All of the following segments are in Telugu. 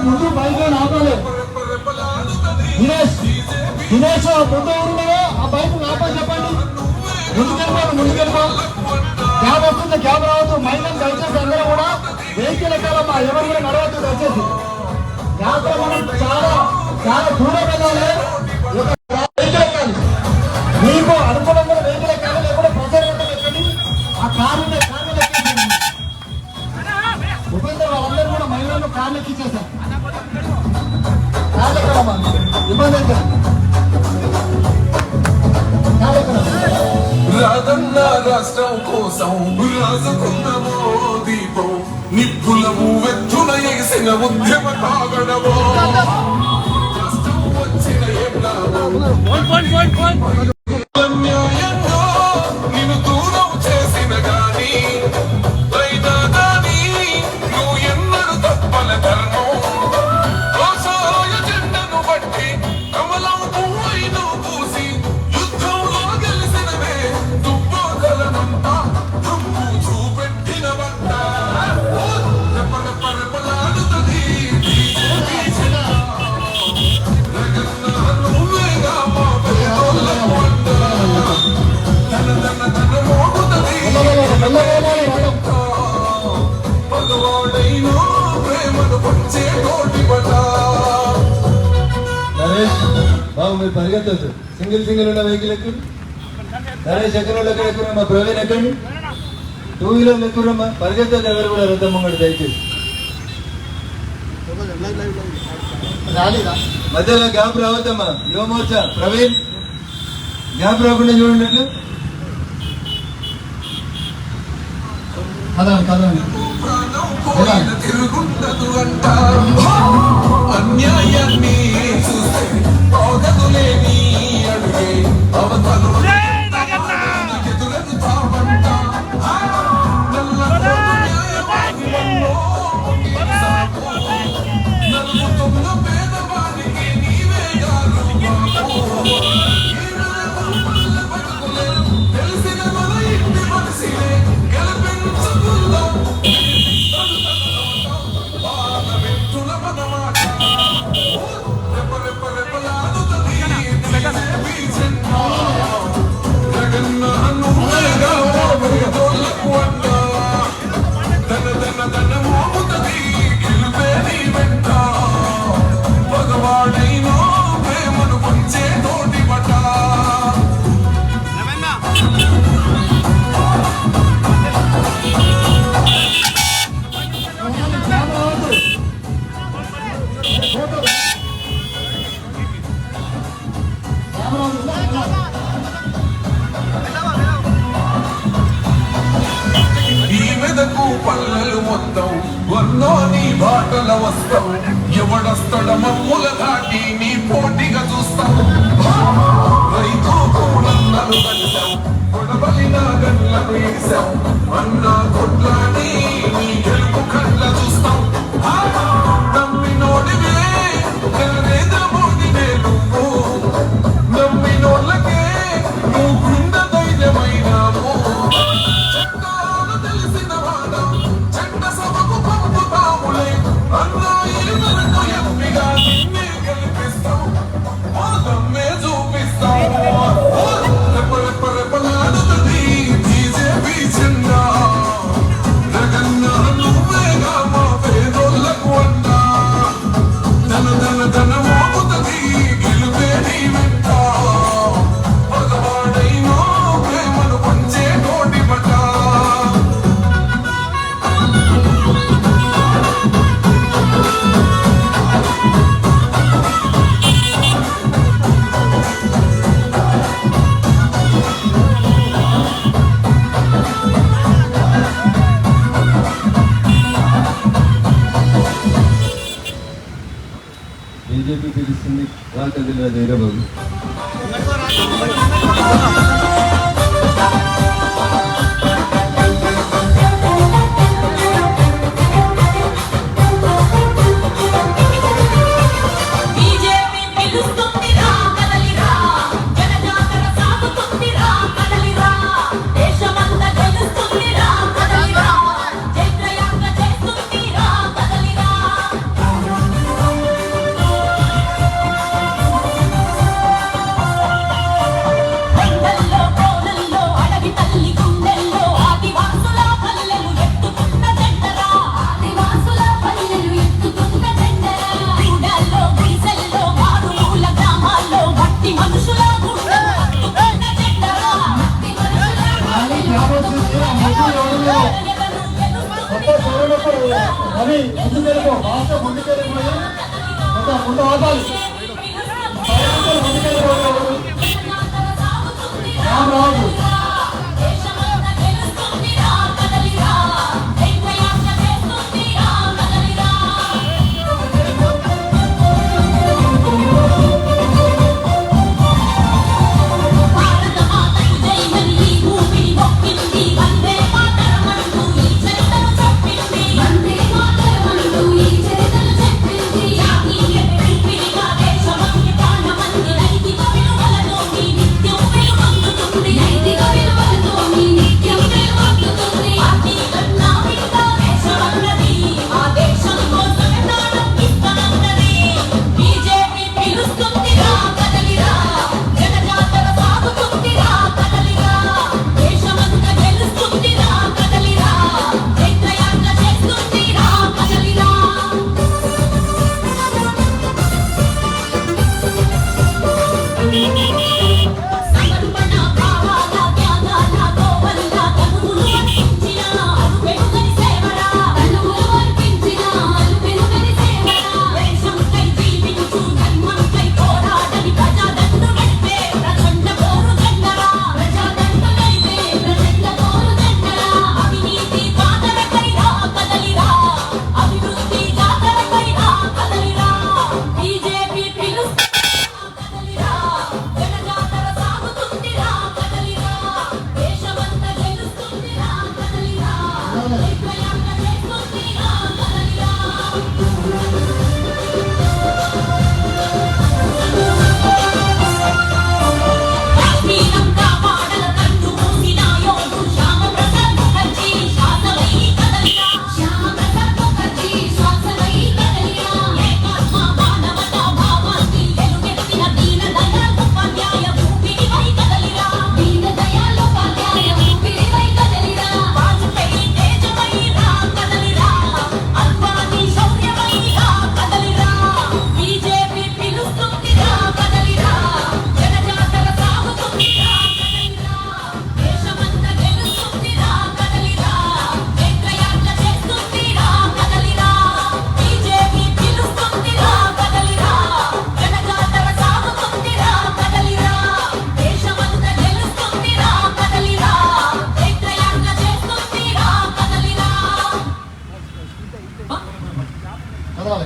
ముందు బైక్ ఆపాలి. దినేష్ దినేష్ ముందు ఉన్నాయో ఆ బైక్ ఆపాలి చెప్పండి. ముందుకెళ్ళిపో. క్యాబ్ వస్తుంది, క్యాబ్ రావద్దు. మైండ్ దయచేసి అందరూ కూడా వెహికల్ ఎక్కాలమ్మా, ఎవరు కూడా నడవద్దు దయచేసి. యాత్ర మనం చాలా చాలా దూరం వెళ్ళాలి. వెహికల్ ఎక్కాలి, మీకు అనుకూలంగా వెహికల్ ఎక్కాలి, లేకపోతే ప్రజలు ఎక్కండి. ఆ కారు ఉపేంద్ర వాళ్ళందరూ కూడా మహిళలను కార్లు ఎక్కించేశారు. కార్లు ఎక్కడమ్మా ఇబ్బంది అయితే రాజన్న రాష్ట్రం కోసం రాజుకున్నమో దీపం నిప్పులము వెచ్చున ఎగిసిన ఉద్యమ కాగడమో కష్టం వచ్చిన అన్యాయంగా నిన్ను దూరం చేసిన గాని అయినా గాని నువ్వు ఎన్నడు తప్పల ధర్మం కోసాయ జెండను బట్టి కమలం పువ్వైను పూసి యుద్ధంలో గెలిసినవే దుబ్బోదలనంతా దుమ్ము చూపెట్టిన వంట రెపరెపరెపలాడుతుంది నువ్వేగా మా పేదోళ్ళ వంట తన తన తన మోగుతుంది భగవాడైనా ప్రేమను పంచే నోటి బట. నరేష్ బాబు మీరు పరిగెత్తచ్చు. సింగిల్ ఉన్న వెహికల్ ఎక్కండి. నరేష్ ఎక్కడ ఎక్కడ మా ప్రవీణ్ ఎక్కండి. 2 వీలర్లు ఎక్కురమ్మా, పరిగెత్తచ్చు. ఎవరు కూడా రథం ముంగడు దయచేసి. మధ్యలో గ్యాప్ రావద్దమ్మా. యువమోర్చా ప్రవీణ్ గ్యాప్ రాకుండా చూడండి. తిరుగుండదు అంట అన్యాయాన్ని చూస్తే పోగదులేని అడుగే అవతలు ఎదురెదుతావంట నలుగుతున్న పేదవానికి నీవే గారు తెలిసిన మన ఇంటి మనిషినే గెలిపించుకుందాం. భగవాడైనా ప్రేమను పంచే తోటి బట. ఈ మెదకు పల్లెలు మొత్తం వన్నో నీ బాటల వస్తాం. ఎవడొస్తడ మమ్ముల దాటి నీ పోటీగా చూస్తాం. రైతు కూడన్నలు కలిసాం, కొడబలిన గన్లను వేసాం. అన్నా కొట్లాడి నీ గెలుపు కళ్ళ చూస్తాం. నమ్మినోడివే నరేంద్ర మోదీవే నువ్వు, నమ్మినోళ్ళకే నువ్వు గుండ ధైర్యమైనావు. చట్టాలు తెలిసిన వాదం చట్ట సభకు పంపుతాములే. అన్నాయి వరకు ఎంపిగా నిన్నే గెలిపిస్తాం, దమ్మే చూపిస్తాం. రెపరెపరెపలాడుతుంది బీజేపీ జెండా. జగన్న నువ్వేగా మా పేదోళ్ళకు అంట. ధన ధన ధన మోగుతుంది గెలుపే నీ వెంట. భగవాడైనా ప్రేమను పంచే నోటి బట. బీజేపీ పిలుస్తుంది రాకదిల్లా ధైర్యబాబు. అవి ముందుకెళ్ళిపో బాగా ముందుకెళ్ళిపోయి ముందు ఆపాలి ముందుకెళ్ళిపోయారు రాదు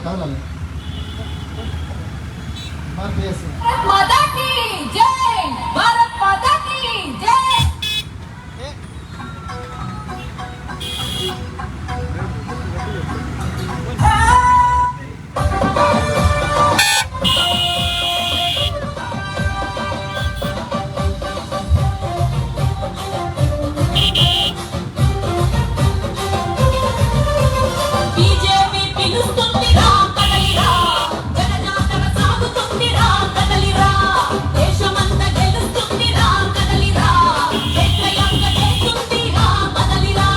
కదలాలి माता की जय भारत माता की जय बीजेपी पिलुस्तुंदी रा कदलिरा जनजातर सागुतुंदी रा कदलिरा देशమంతా గెలుస్తుంది రా కదలిరా ఏకయంగా చేస్తుంది రా కదలిరా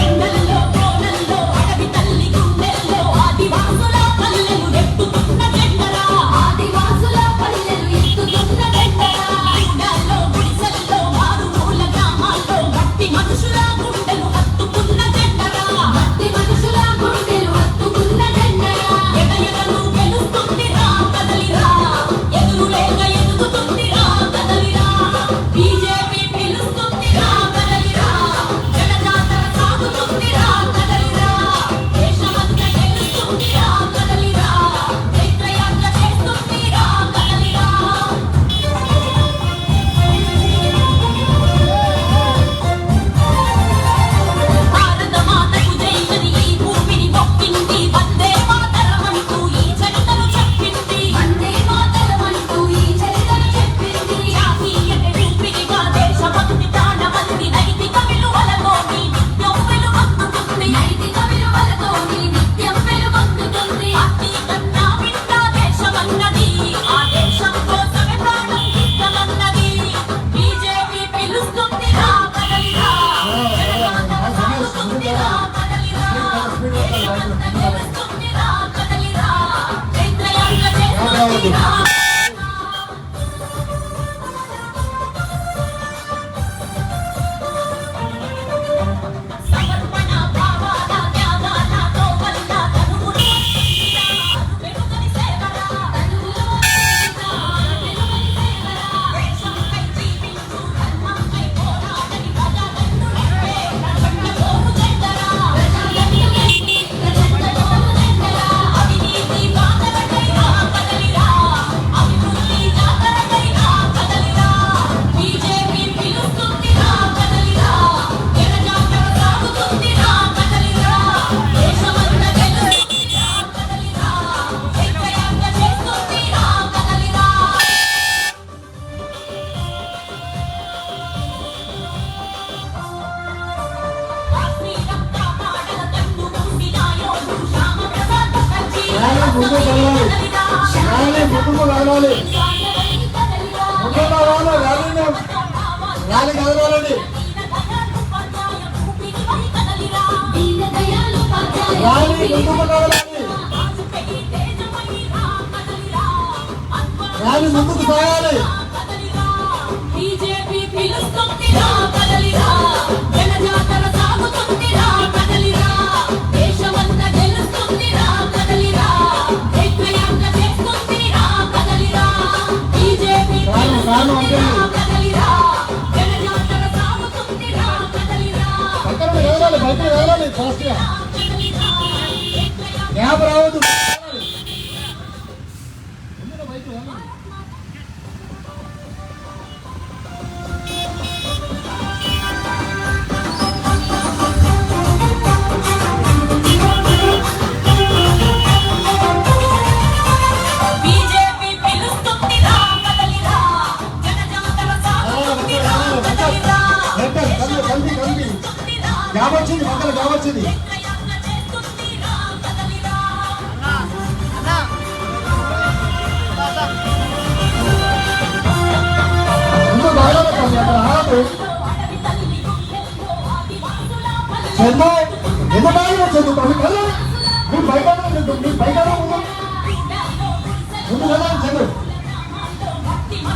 ఎండల్లో కోనల్లో అడవి తల్లి గుండెల్లో ఆదివాసుల పల్లెలు ఎత్తుతున్న జెండరా ఆదివాసుల పల్లెలు ఎత్తుతున్న జెండరా గుండెల్లో గుడిసెల్లో మారుమూల గ్రామాల్లో మట్టి మనుషుల గుండెలు హత్తుకున్న జెండరా మట్టి మనుషుల గుండెలు హత్తుకున్న జెండరా ఎదయదను గెలుస్తుంది రా కదలిరా ఎదురులేక ఎదుగుతుంది రా కదలిరా బీజేపీ పిలుస్తుంది రా కదలిరా జనజాతర సాగుతుంది రా కదలిరా దేశమంతా గెలుస్తుంది రా కదలిరా చైత్రయాత్ర చేస్తుంది రా కదలిరా భారత మాతకు జైలని ఈ భూమిని మొక్కింది వందే మాతరమంటూ ఈ చరితను చెప్పింది వందే మాతరమంటూ ఈ చరితను చెప్పింది జాతీయత రూపిణిగా దేశభక్తి ప్రాణవంతి నైతిక విలువలతోని నిత్యం వెలుగొందుతుంది నైతిక విలువలతోని నిత్యం వెలుగొందుతుంది పార్టీ కన్నా మిన్న దేశమన్నది ఆ దేశం కోసమే ప్రాణం ఇస్తామన్నది బీజేపీ పిలుస్తుంది రా కదలిరా జనజాతర సాగుతుంది రా కదలిరా దేశమంతా గెలుస్తుంది రా కదలిరా చైత్రయాత్ర చేస్తుంది రా ర్యాలీ ముందుకు కదలాలి, ర్యాలీ ముందుకు కదలాలి, ముందుకు రావాలి, ర్యాలీ కదలాలండి, ర్యాలీ ముందుకు కదలాలి, ర్యాలీ ముందుకు సాగాలి. బీజేపీ పిలుస్తుందిరా కదలిరా, జనజాతర సాగుతుందిరా కదలిరా, దేశమంతా గెలుస్తుందిరా కదలిరా, ఏకయాత్ర చేస్తుందిరా కదలిరా, బీజేపీ పిలుస్తుందిరా కదలిరా, జనజాతర సాగుతుందిరా కదలిరా, పక్కన కదలాలి, బయట కదలాలి, ఫాస్ట్ గా గ్యాప్ రావద్దు. బీజేపీ పిలుస్తుందిరా కదలిరా, జనజాతర సాగుతుందిరా కదలిరా, కలిపి గ్యాప్ వచ్చింది, పక్కన గ్యాప్ వచ్చింది. ఏకయాత్ర చేస్తుందిరా కదలిరా. ముందు బాగానే ఉంది, అక్కడ ఆగదు. చందు ఎంత బాగా చందు కదా మీరు బయట మీరు బయట ముందు కదా చందు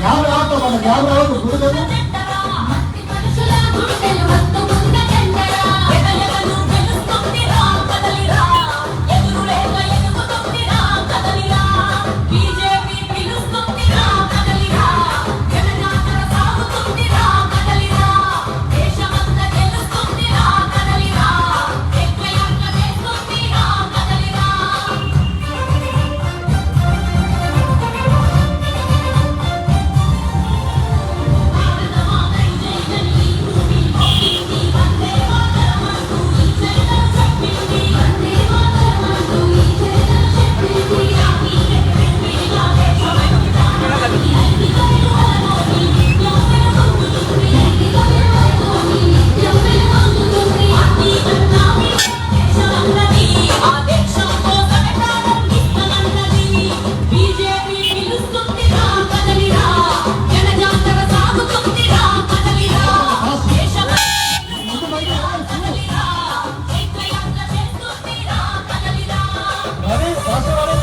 గ్యాప్ రావద్దు, మన గ్యాప్ రావద్దు, గుడి కదా. మనుషుల గుండెలు హత్తుకున్న జెండరా, ఎగలగలు గెలుస్తుందిరా కదలిరా, ఎదురులేక ఎదుగుతుందిరా కదలిరా, బీజేపీ పిలుస్తుందిరా కదలిరా, జనజాతర సాగుతుందిరా కదలిరా, దేశమంతా గెలుస్తుందిరా కదలిరా, ఏకయాత్ర చేస్తుందిరా కదలిరా. బీజేపీ పిలుస్తుందిరా కదలిరా, జనజాతర సాగుతుందిరా కదలిరా, కదలిరా, ఏకయాత్ర చేస్తుందిరా కదలిరా. మరి ఫాస్ట్ రావాలి.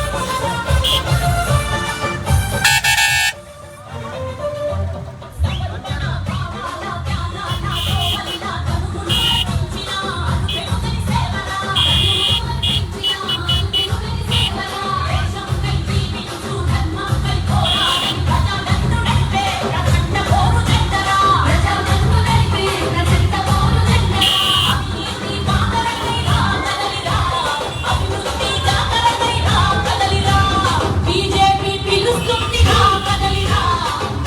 బీజేపీ పిలుస్తుందిరా కదలిరా,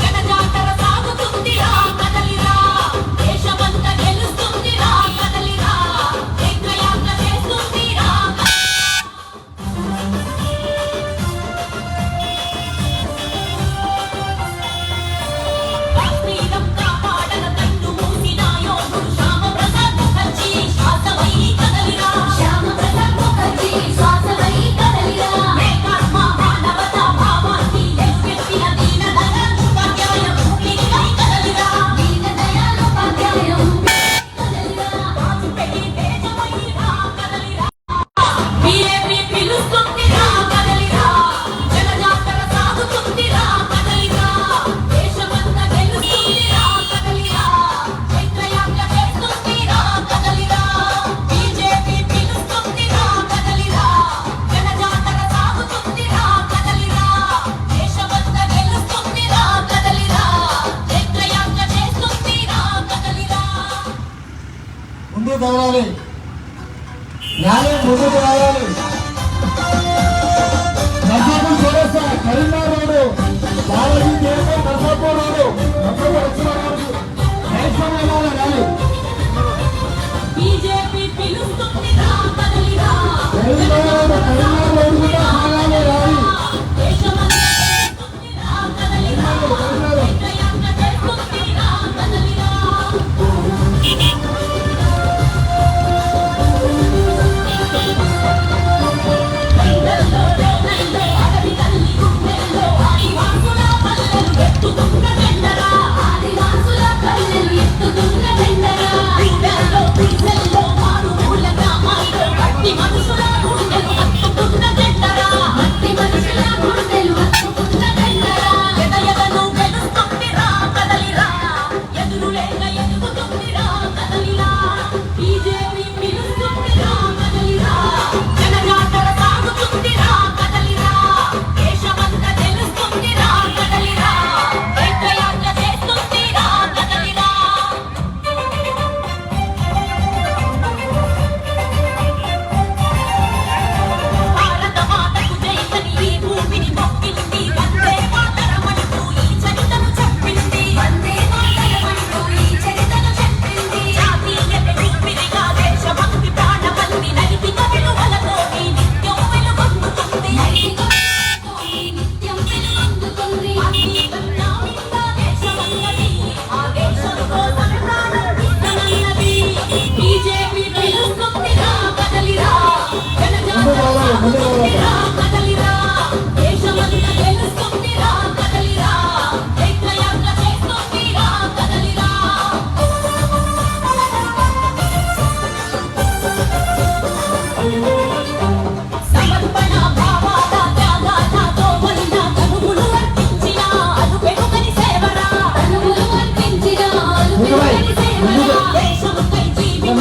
జనజాతర సాగుతుందిరా కదలిరా, దేశమంతా గెలుస్తుందిరా కదలిరా, ఏకయాత్ర చేస్తుందిరా కాశ్మీరం కాపాడన కన్ను మూసిన యోధుడు శ్యామప్రసాద్ ముఖర్జీ శ్వాసవై కదలిరా, శ్యామప్రసాద్ ముఖర్జీ శ్వాసవై కదలిరా, ఏకాత్మ మానవతా భావాన్ని ఎల్లెత్తిన దీనదయాళ్ ఉపాధ్యాయ భూమికై కదలిరా, దీనదయాళ్ ఉపాధ్యాయ భూమికై కదలిరా, రాజుపెట్టి దేశమై రా కదలిరా. బీజేపీ పిలుస్తుందిరా కదలిరా, జనజాతర సాగుతుందిరా కదలిరా, దేశమంతా గెలుస్తుందిరా కదలిరా, ఏకయాత్ర చేస్తుందిరా కదలిరా, బీజేపీ పిలుస్తుందిరా కదలిరా, జనజాతర సాగుతుందిరా కదలిరా, దేశమంతా గెలుస్తుందిరా కదలిరా, ఏకయాత్ర చేస్తుందిరా కదలిరా. ముందుకు కదలాలి, ర్యాలీ ముందుకు రావాలి. నర్సాపూర్ చౌరస్తా, Karimnagar road, Balaji theatre, Narsapur road, Narsapur వచ్చిన రోడ్డు, రైట్ సైడ్ వెళ్ళాలి ర్యాలీ. బీజేపీ పిలుస్తుందిరా కదలిరా, కరీంనగర్ రోడ్డు కూడా సాగాలి ర్యాలీ. దేశమంతా గెలుస్తుందిరా కదలిరా, ఏకయాత్ర చేస్తుందిరా కదలిరా. ఎందరిలో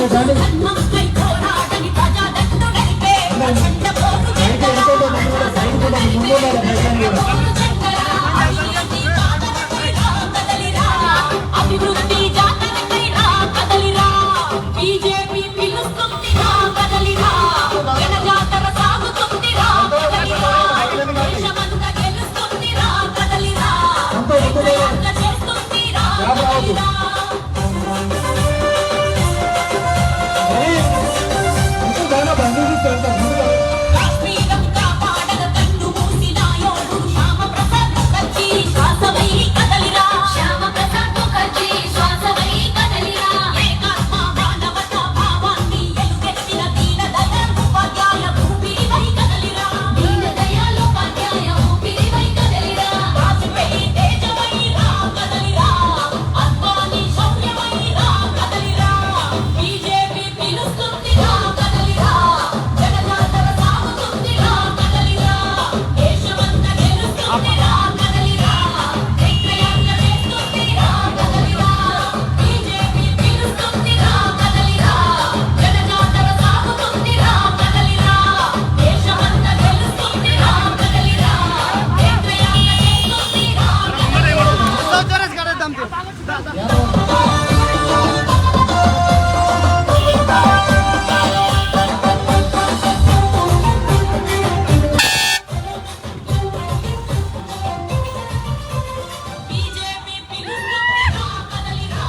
కానీ ధర్మంపై పోరాడని ప్రజాదట్టు నడిపే ప్రచండ పోరు బయట ఎంతో మంది కూడా సైడ్ కూడా ముందు ఉండాలి బయట కూడా. అభివృద్ధి జాతరకై రా కదలిరా బీజేపీ పిలుస్తుంది రా కదలిరా జనజాతర సాగుతుంది రా కదలిరా దేశమంతా గెలుస్తుంది రా కదలిరా దేశయాత్ర చేస్తుంది రా కదలిరా ఇంకా చాలా బంధువులు వెళ్తారు ముందుగా. కాశ్మీరం కాపాడగ కన్ను మూసినాయోడు శ్యామ ప్రసాద్ ముఖర్జీ శ్వాసమై కదలిరా శ్యామ ప్రసాద్ ముఖర్జీ శ్వాసమై కదలిరా ఏకాత్మ మానవత భావాన్ని ఎలుగెత్తిన దీన దయాళ్ ఉపాధ్యాయ ఊపిరివై కదలిరా దీన దయాళ్ ఉపాధ్యాయ ఊపిరివై కదలిరా వాజ్పేయి తేజమై రా కదలిరా అద్వానీ శౌర్యమై రా కదలిరా బీజేపీ పిలుస్తుంది రా కదలిరా జనజాతర సాగుతుంది రా కదలిరా దేశమంతా గెలుస్తుంది రా కదలిరా చైత్రయాత్ర చేస్తుంది రా కదలిరా బీజేపీ పిలుస్తుంది రా కదలిరా జనజాతర సాగుతుంది రా కదలిరా దేశమంతా గెలుస్తుంది రా కదలిరా చైత్రయాత్ర చేస్తుంది రా కదలిరా బీజేపీ పిలుస్తుంది రా కదలిరా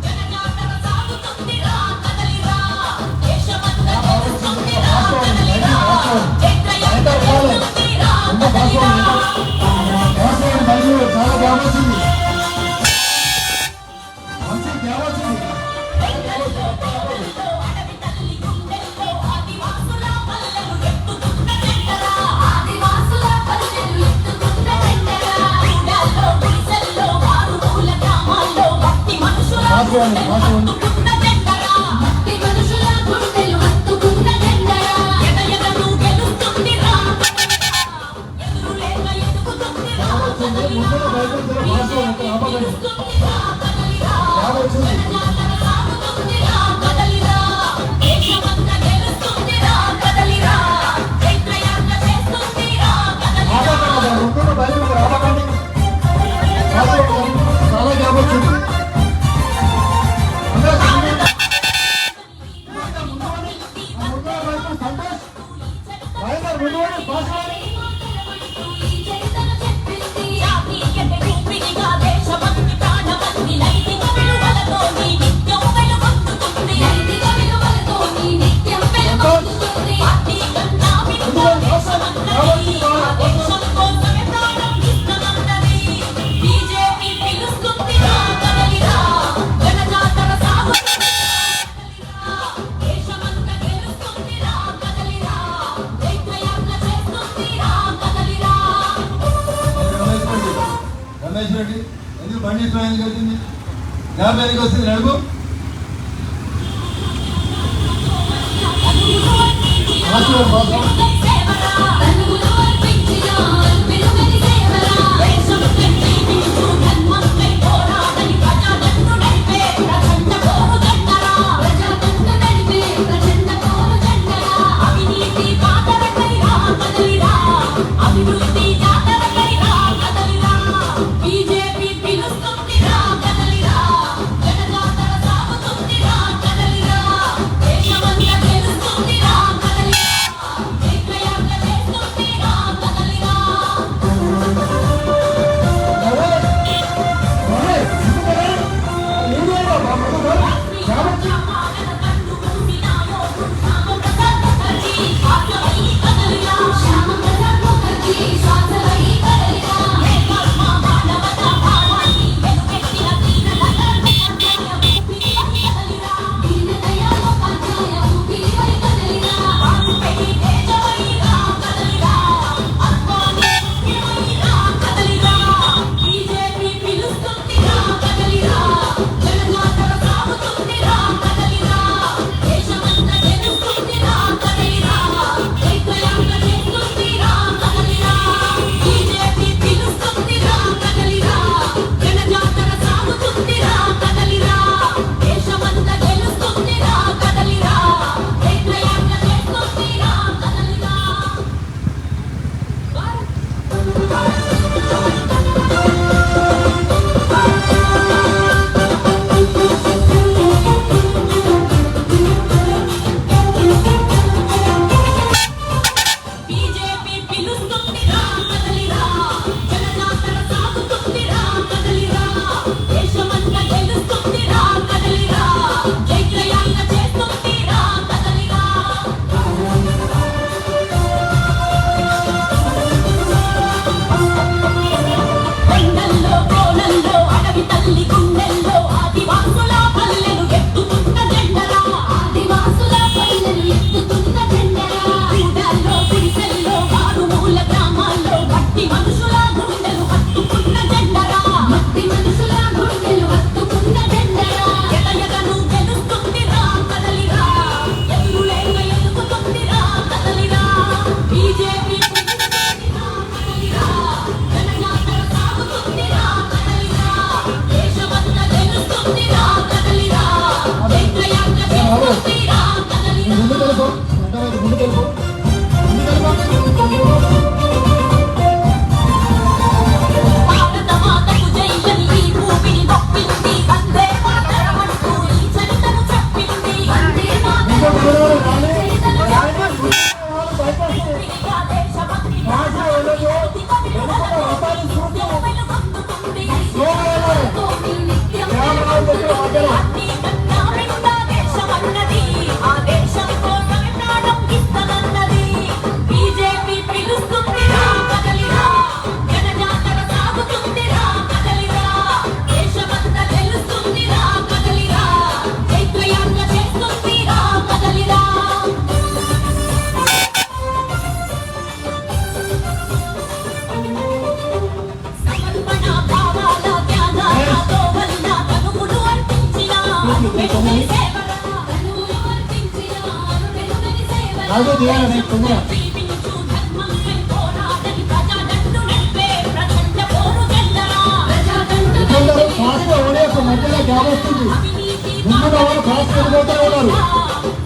జనజాతర సాగుతుంది రా కదలిరా దేశమంతా గెలుస్తుంది రా కదలిరా చైత్రయాత్ర చేస్తుంది రా కదలిరా వ్యవసాయం మరియు చాలా బాగుంది మంచి దేవచ్చింది. వెన్నెల్లో పేదల్లో అడవి తల్లి గుండెల్లో ఆదివాసుల పల్లెలు ఎత్తుకున్న జెండరా ఆదివాసుల పల్లెలు ఎత్తుకున్న జెండరా ఊళ్ళల్లో గుడిసెల్లో మారుమూల గ్రామాల్లో భక్తి మనుషుల గుండెలు హత్తుకున్న జెండరా భక్తి మనుషుల గుండెలు హత్తుకున్న జెండరా ఎదను గెలుస్తుంది రా ఎదురు లేక ఎదుగుతుంది రా ముందుగా బయట భాష అపగడి పిలుస్తుంది రా కదలిరా యావచ్చింది. జనజాతర సాగుతుంది రా కదలిరా దేశమంతా గెలుస్తుంది రా కదలిరా చైత్రయాత్ర చేస్తుంది రా కదలిరా ఆపకండి ముందుగా బయట ఆపకండి చాలా జ్ఞాపకం బీజేపీ పిలుస్తుంది రా కదలిరా జనజాతర సాగుతుంది దేశమంతా గెలుస్తుంది రా కదలిరా చైత్రయాత్ర చేస్తుంది రా కదలిరా రమేష్ రెడ్డి ఎందుకు బండి ఎందుకు వచ్చింది జ్ఞాపకం ఎందుకు వస్తుంది నడుపు తనువులో అర్పించిన వెలుగని సేవరా దేశం కంటే విడుచు ధర్మంపై పోరాడని ప్రజాదట్టు నడిపే ప్రచండ పోరు జెండరా ప్రజాదట్టు నడిపే ప్రచండ పోరు జెండరా అవినీతి పాతరకై రా కదలిరా అభివృద్ధి జాతరకై రా కదలిరా బీజేపీ పిలుస్తుంది రా కదలిరా జనజాతర సాగుతుంది రా కదలిరా దేశమంతా గెలుస్తుంది రా కదలిరా ముందుకు వెళ్ళిపో ముందుకు వెళ్ళిపో భారత మాతకు జైలని ఈ భూమిని నొప్పింది వందే మాతరం అంటూ ఈ చరితను చెప్పింది వందే మాతరం దేశభక్తి నిత్యం అన్ని కన్నా మిగతా దేశమన్నది ఆ దేశం కోసం ప్రాణం ఇస్తదన్నది బీజేపీ పిలుస్తుందిరా కదలిరా జనజాతర సాగుతుందిరా కదలిరా దేశమంతా తెలుస్తుందిరా కదలిరా చైత్రయాత్ర చేస్తుందిరా కదలిరా సమర్పణ భావాల త్యాగాలతో వల్ల తనువును అర్పించిన వెలుగని సేవరా తనువును అర్పించిన వెలుగని సేవరా రాజు దిగాలని తొందర జీవించు ధర్మంపై పోరాడని ప్రజాదండు నడిపే ప్రచండ పోరు జెండరా ప్రజాదండు అందరూ ఫాస్ట్ ఓడేసి మధ్యలో గ్యాప్ వస్తుంది అవినీతి ముందున్న వాళ్ళు ఫాస్ట్ వెళ్ళిపోతూనే ఉన్నారు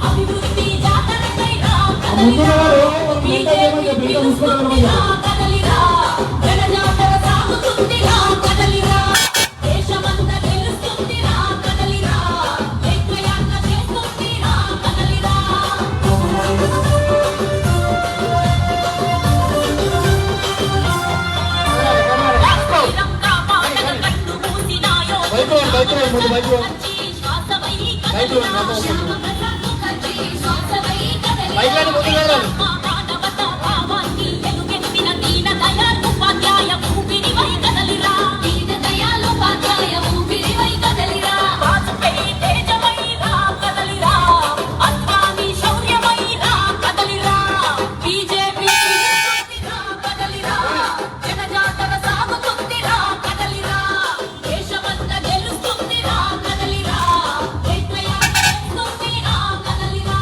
అభివృద్ధి జాతరకై రా ముందున్న వాళ్ళు ఏమని చెప్పి ఇంకా ముసుకుంటున్నారు కదలిరా జనజాతర సాగుతుందిరా కదలిరా దేశమంతా తెలుస్తుందిరా కదలిరా చైత్రయాత్ర చేస్తుందిరా కదలిరా శ్రీలంక పాటల కట్టు మూసినాయో బైక్ ముందు బైక్ శ్వాసవై బైక్ బైక్లను ముందు వెళ్ళాలి మానవతా భావాన్ని ఎలుగెత్తిన దీన దయాళ్ ఉపాధ్యాయ ఊపిరివై కదలిరా దీన దయాళ్ ఉపాధ్యాయ ఊపిరివై కదలిరా వాజపేయి తేజమై రా కదలిరా అద్వానీ శౌర్యమై రా కదలిరా బీజేపీ పిలుస్తుందిరా కదలిరా జనజాతర సాగుతుందిరా కదలిరా దేశమంతా గెలుస్తుందిరా కదలిరా చైత్రయాత్ర చేస్తుందిరా కదలిరా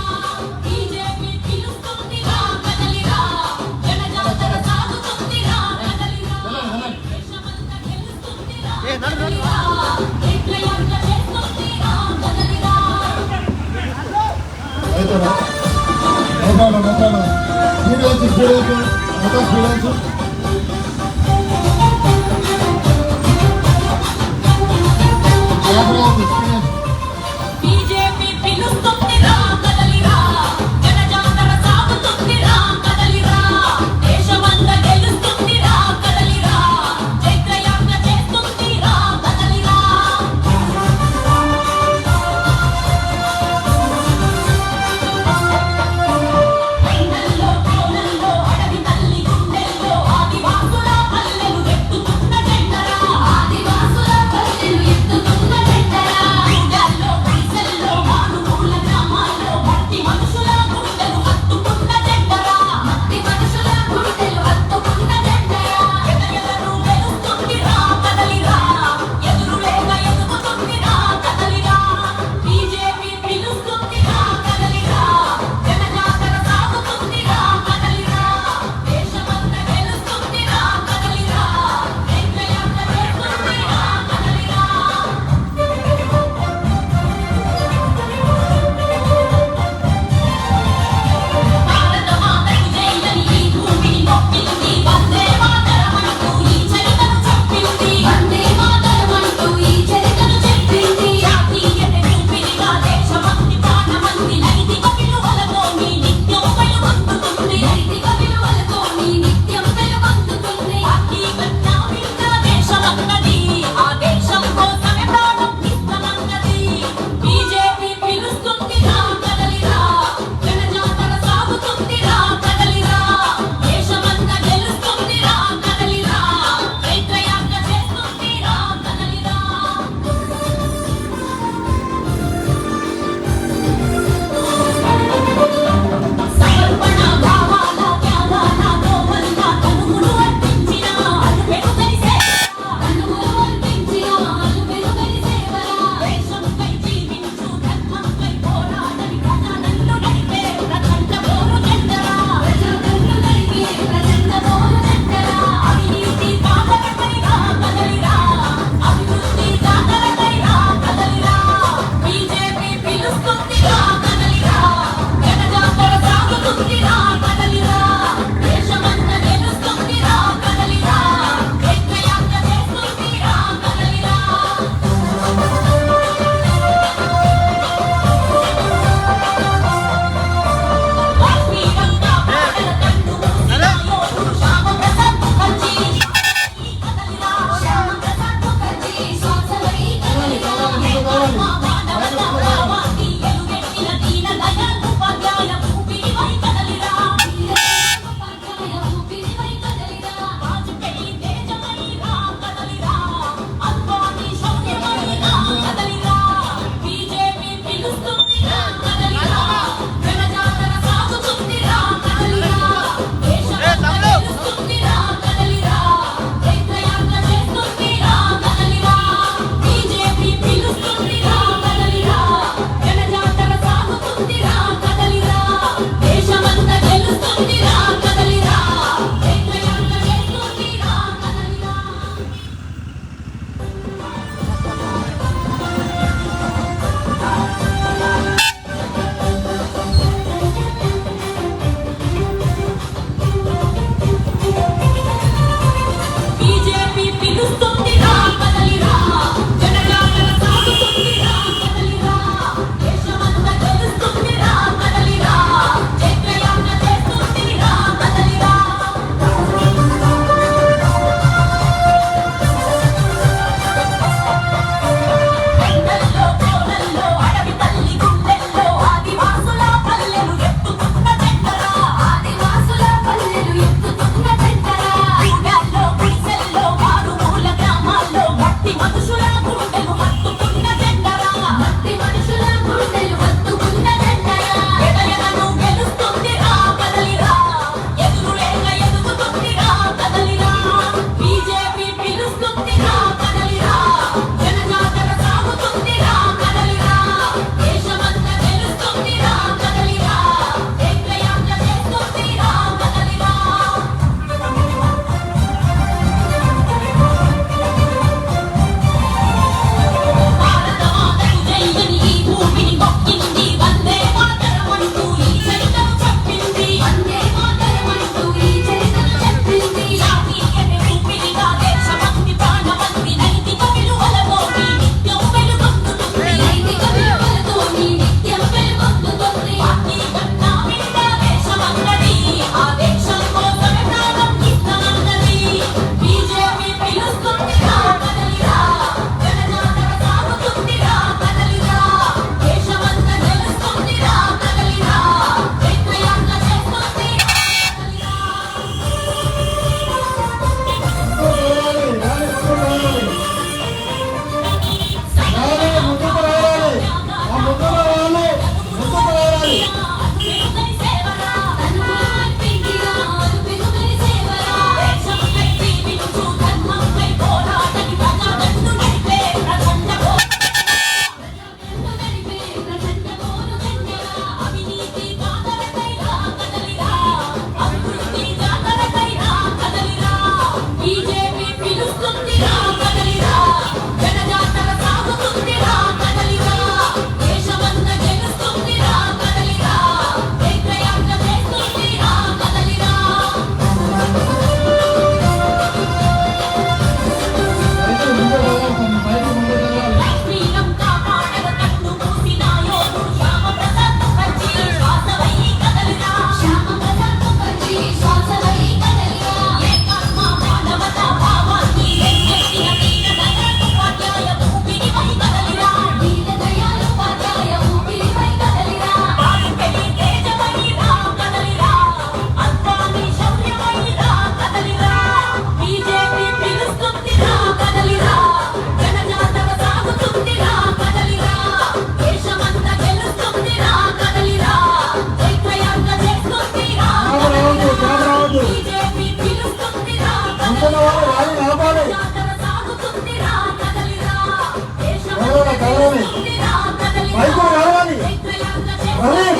బీజేపీ పిలుస్తుందిరా కదలిరా జనజాతర సాగుతుందిరా కదలిరా దేశమంతా గెలుస్తుందిరా కదలిరా చైత్రయాత్ర చేస్తుందిరా కదలిరా బీజేపీ పిలుస్తుందిరా కదలిరా జనజాతర సాగుతుందిరా కదలిరా దేశమంతా గెలుస్తుందిరా కదలిరా చైత్రయాత్ర చేస్తుందిరా కదలిరా పైనల్లో కోనల్లో అడవి తల్లి గుండెల్లో ఆదివాసుల పల్లెలు ఎత్తుతున్న జెండరా ఆదివాసుల పల్లెలు ఎత్తుతున్న జెండరా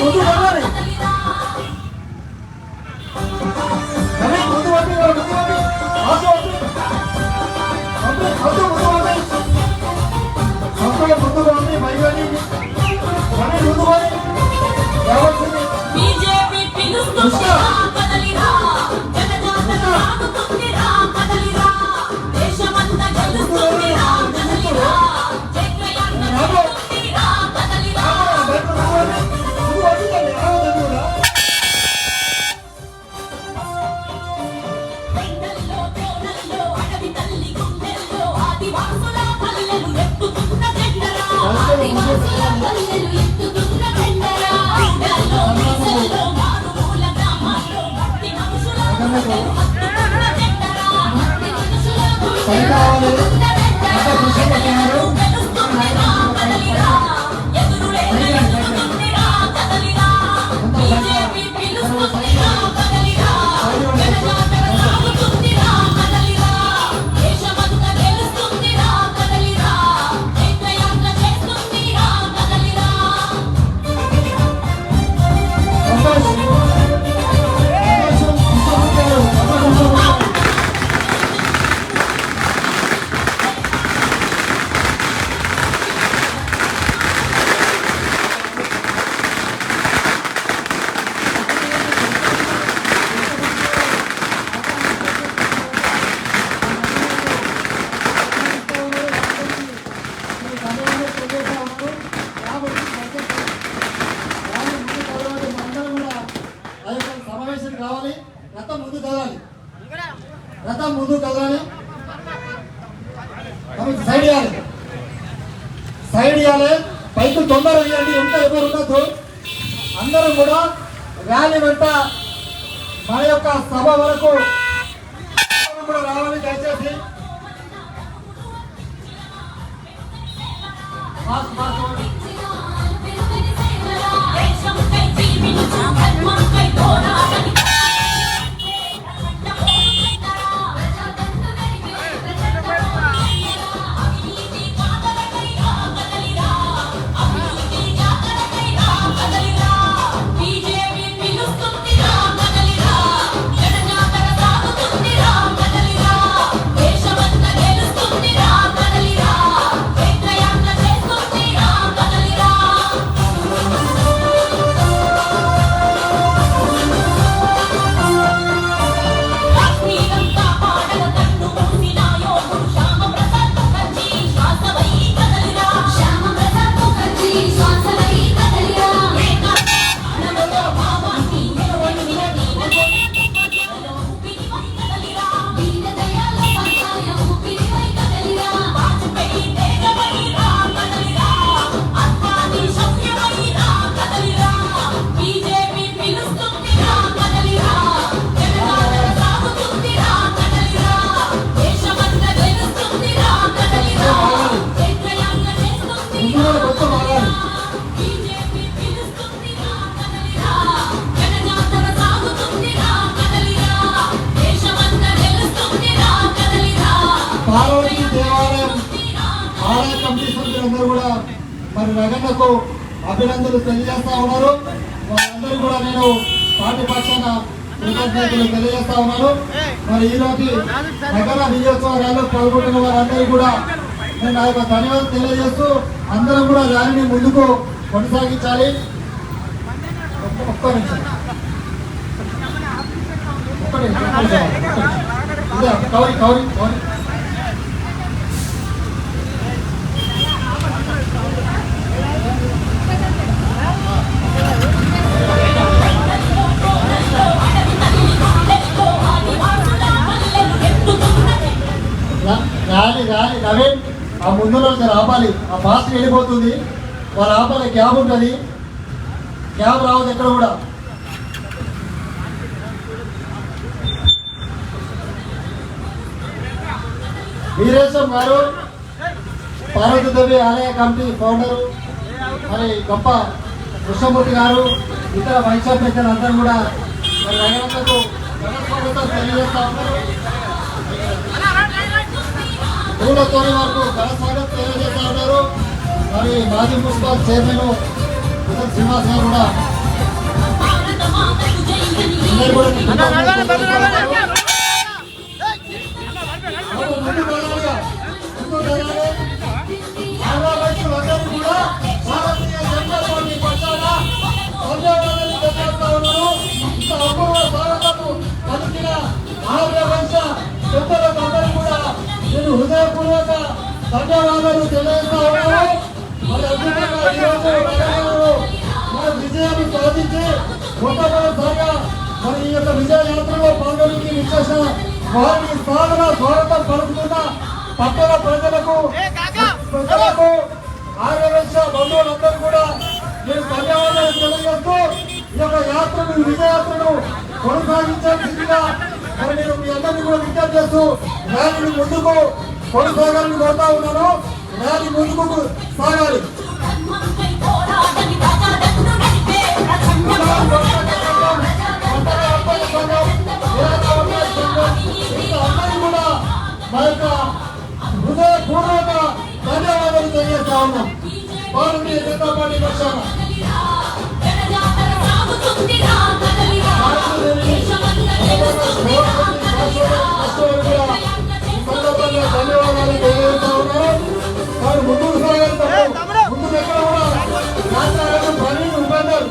ముందు పోవాలి. నవీన్ ముందు పోండి, ముందు పోండి. ఆసు ముందు పోండి. ముందు పోండి, మైగాని నవీన్ ముందు పోయి రావాల్సింది. బీజేపీ పిలుస్తుందిరా కదలిరా జనజాతర సాగుతుందిరా కదలిరా దేశమంతా గెలుస్తుందిరా కదలిరా జయప్రయాణ చేస్తుందిరా కదలిరా కొండల్లో కోనల్లో అడవి తల్లి గుండెల్లో ఆదివాసుల పల్లెలు ఎత్తుతున్న జెండరా ఆదివాసుల పల్లెలు ఎత్తుతున్న జెండరా కొండల్లో మీసల్లో మారుమూల గ్రామాల్లో మట్టి మనుషుల గుండెలు హత్తుతున్న జెండరా మట్టి మనుషుల గుండెలు హత్తుతున్న జెండరా గెలుస్తుందిరా కదలిరా ఎదురులే గెలుస్తుందిరా కదలిరా బీజేపీ పిలుస్తుందిరా కదలిరా జనజాతర సాగుతుందిరా కదలిరా దేశమంతా గెలుస్తుందిరా కదలిరా జయప్రయాణ చేస్తుందిరా కదలిరా సమావేశం కావాలి. రథం ముందు కదలాలి, రథం ముందు కదలాలి. సైడ్ ఇవ్వాలి, సైడ్ ఇవ్వాలి. పైకి తొందర ఇవ్వండి. ఎంత ఎవరు ఉండదు, అందరూ కూడా ర్యాలీ వెంట మన యొక్క సభ వరకు కూడా రావాలి. దయచేసి ఫాస్ట్ ఫాస్ట్ దేశంపై జీవించు ధర్మంపై పోరాడని అవినీతి కాదలకై కదలిరా అవినీతి జాతరకై కదలిరా బీజేపీ పిలుస్తుందిరా కదలిరా జనజాతర సాగుతుందిరా కదలిరా దేశమంతా గెలుస్తుందిరా కదలిరా జయప్రయాణ చేస్తుందిరా కదలిరా కాశ్మీరంతా పాడల కన్ను మూసిన యోధుడు శ్యామ ప్రసాద్ ముఖర్జీ శ్వాసవై కదలిరా శ్యామ ప్రసాద్ ముఖర్జీ శ్వాసవై కదలిరా ప్రాణముతో భావాన్ని నిలవెత్తిన దీనదయాళ ఊపిరివై కదలిరా దీనదయాళ పర్యాయ ఊపిరివై కదలిరా వాజ్పేయి తేజవై రా కదలిరా అద్వానీ శౌర్యవై రా కదలిరా బీజేపీ పిలుస్తుందిరా కదలిరా జనజాతర సాగుతుందిరా కదలిరా దేశమంతా గెలుస్తుందిరా కదలిరా జయప్రయాణ చేస్తుందిరా బీజేపీ పిలుస్తుందిరా కదలిరా జనజాతర సాగుతుందిరా కదలిరా దేశమంతా గెలుస్తుందిరా కదలిరా పార్వతీ దేవాలయం ఆలయ కమిటీ సభ్యులందరూ కూడా మరి రగన్నకు అభినందనలు తెలియజేస్తా ఉన్నారు. వాళ్ళందరూ కూడా నేను పార్టీ పక్షాన కృతజ్ఞతలు తెలియజేస్తా ఉన్నాను. మరి ఈరోజు నగర నియోజకవర్గాల్లో పాల్గొంటున్న వారందరూ కూడా నేను నా యొక్క ధన్యవాదాలు తెలియజేస్తూ అందరం కూడా ర్యాలీని ముందుకు కొనసాగించాలి. ఒక్క నిమిషం, ఒక్క నిమిషం. ఇదే కౌరి కౌరి కౌరి ర్యాలీ ర్యాలీ నవీన్ ఆ ముందు రోజు ఆపాలి. ఆ ఫాస్ట్ వెళ్ళిపోతుంది, వాళ్ళు ఆపాలి. క్యాబ్ ఉంటుంది, క్యాబ్ రావద్దు ఎక్కడ కూడా. వీరేశం గారు పార్వతీదేవి ఆలయ కమిటీ ఫౌండరు, మరి గొప్ప కృష్ణమూర్తి గారు, ఇతర వైశ్య పెద్దలందరూ కూడా మరి నగరంలో తెలియజేస్తా ఉన్నారు. పూలతోని వరకు ఘనస్వాగతం తెలియజేస్తా ఉన్నారు. మరి మాజీ మున్సిపల్ చైర్మన్ శ్రీనివాస్ గారు కూడా అందరూ కూడా ముందుకు వెళ్ళాలిగా. ముందుకు వెళ్ళాలి. ఆంధ్ర రైతులందరూ కూడా భారతీయ జనతా పార్టీ పక్షాన ధన్యవాదాలు తెలియజేస్తా ఉన్నాను. ఇంత అపూర్వ స్వాగతము పలికిన ఆంధ్ర రాష్ట్ర పెద్దలకు అందరూ కూడా నేను హృదయపూర్వక ధన్యవాదాలు తెలియజేస్తా ఉన్నాను. మరి అద్భుతంగా ఈరోజు తెలంగాణలో మన విజయాన్ని సాధించి మొట్టమొదటిసారిగా మరి ఈ యొక్క విజయ యాత్రలో పాల్గొనికి విచ్చేసిన వారిని స్వాగతం పలుకుతున్న పట్టణ ప్రజలకు ఆర్యవైశ్య బంధువులందరూ కూడా నేను ధన్యవాదాలు తెలియజేస్తూ ఈ యొక్క యాత్రను విజయయాత్రను కొనసాగించాల్సిందిగా మరి నేను మీ అందరినీ కూడా విజ్ఞప్తి చేస్తూ ర్యాలీని ముందుకు కొనసాగాలని కోరుతా ఉన్నాను. ర్యాలీ ముందుకు సాగాలి. అందరూ కూడా మా యొక్క హృదయపూర్వక ధన్యవాదాలు తెలియజేస్తా ఉన్నాం. భారతీయ జనతా పార్టీ పక్షాన ధన్యవాదాలు తెలియజేస్తా ఉన్నారు. వారు ముందుకు సాగాలి. ముందుకు ఎక్కడ కూడా రాష్ట్రాలకు ప్రవీణ్ ఉపేందర్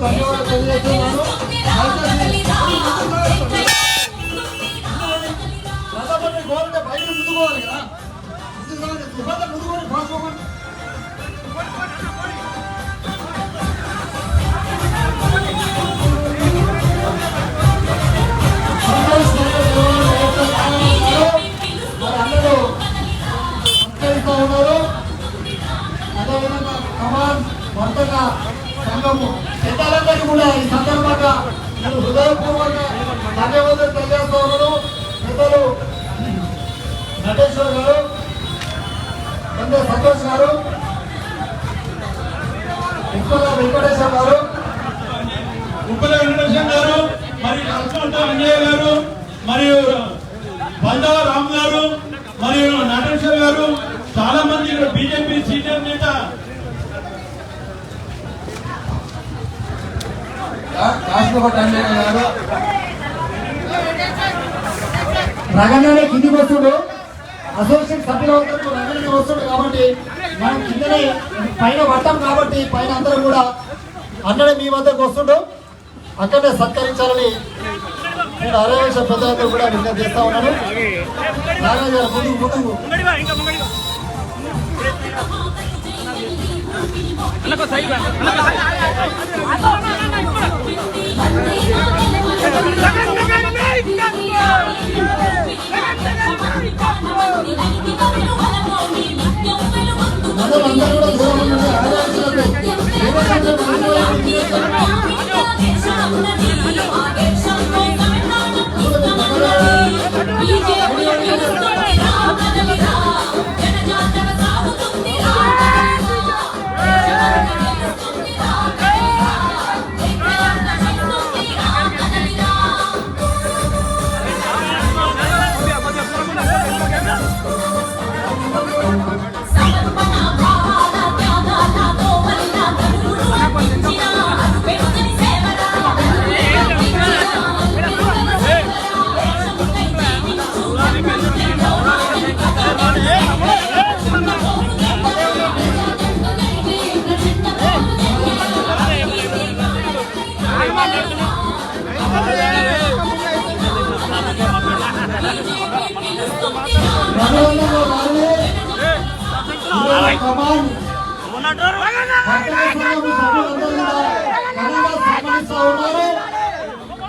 ధన్యవాదాలు తెలియజేస్తున్నాను. గోరంటే బయట ముందుకోవాలి కదా. ముందుకొని పాసుకోమని అందరూ సత్కరిస్తూ ఉన్నారు. అదేవిధంగా కమాన్ వర్తక సంఘము పెద్దలందరికీ కూడా ఈ సందర్భంగా నేను హృదయపూర్వక ధన్యవాదాలు తెలియజేస్తా ఉన్నాను. పెద్దలు నటేశ్వర్ గారు, పెద్ద సంతోష్ గారు, ఉప్పల వెంకటేశ్వర గారు, మరియు లక్ష్మణ అంజయ్య గారు, మరియు బందావ రామ్ గారు, మరియు నటేశ్వర్ గారు, చాలా మంది బీజేపీ సీనియర్ నేత రగంగానే కిందికి వస్తుడు. అసోసియేట్ సభ్యులు రగంగానే వస్తుడు కాబట్టి మనం కిందనే పైన పట్టాం కాబట్టి పైన అందరూ కూడా అన్నడే మీ వద్దకు వస్తుండు. అక్కడనే సత్కరించాలని నేను అరవేశ పెద్దలందరూ కూడా విజ్ఞప్తి చేస్తా ఉన్నాను. ముందుకు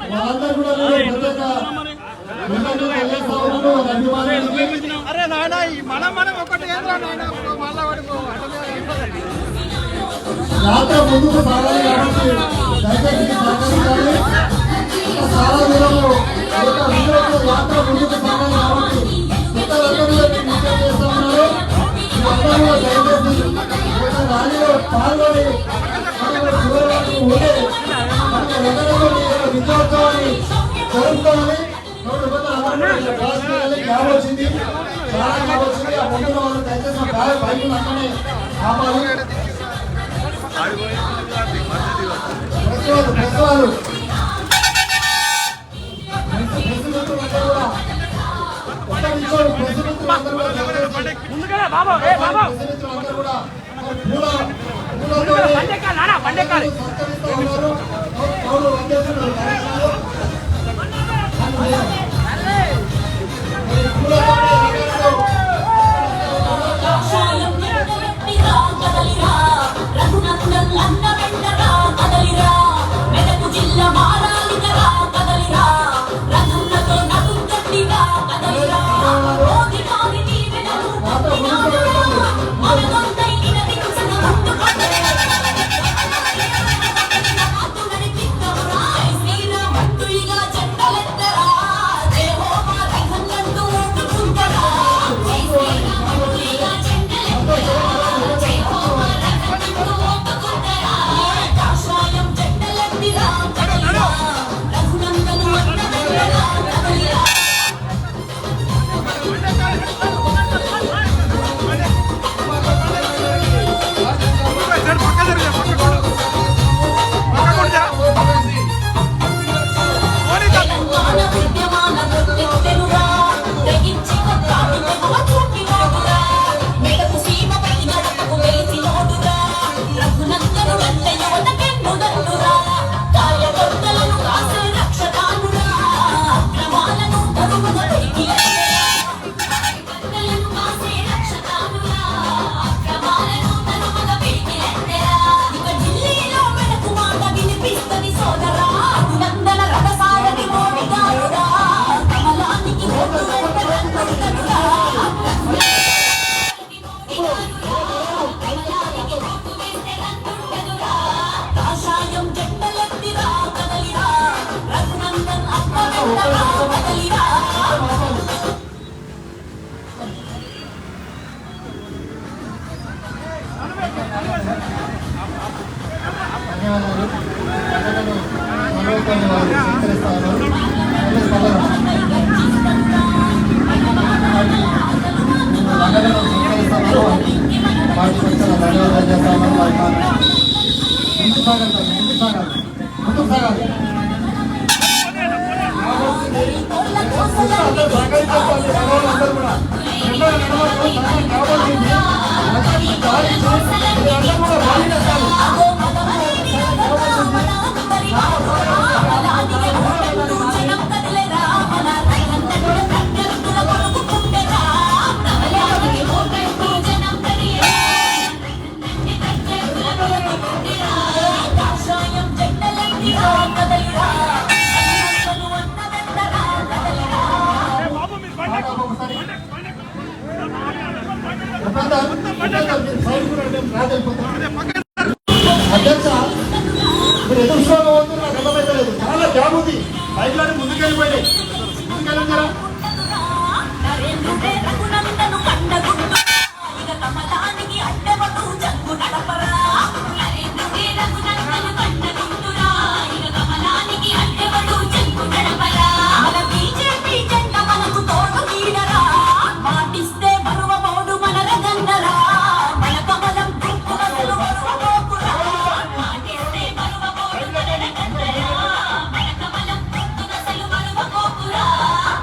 అందరూ యాత్ర ముందుకు సాగాలి కాబట్టి దయచేసి సహకరించాలి. చాలా దూరము యాత్ర ముందుకు సాగాలి కాబట్టి ఇతరులందరూ విజ్ఞప్తి చేస్తా ఉన్నారు. అందరూ దయచేసి ర్యాలీలో పాల్గొని చివరి వరకు ఉండే విజయోత్సవాన్ని జరుపుకోవాలి. క్యాబ్ వచ్చింది, చాలా క్యాబ్ వచ్చింది. ఆ ముందున్న వాళ్ళు దయచేసి బైక్ అక్కడే ఆపాలి. అధ్యక్ష మీరు ఎదురు పోతున్నారు, నాకు అర్థమైతలేదు. చాలా క్యాబ్ ఉంది, బైక్లని ముందుకెళ్ళిపోయినాయి. ముందుకెళ్ళారా?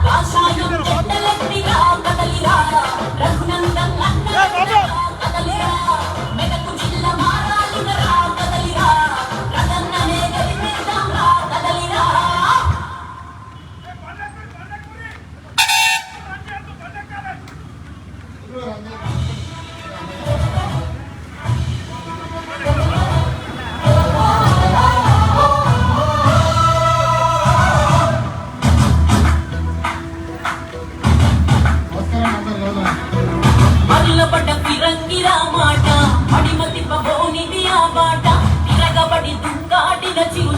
Kasha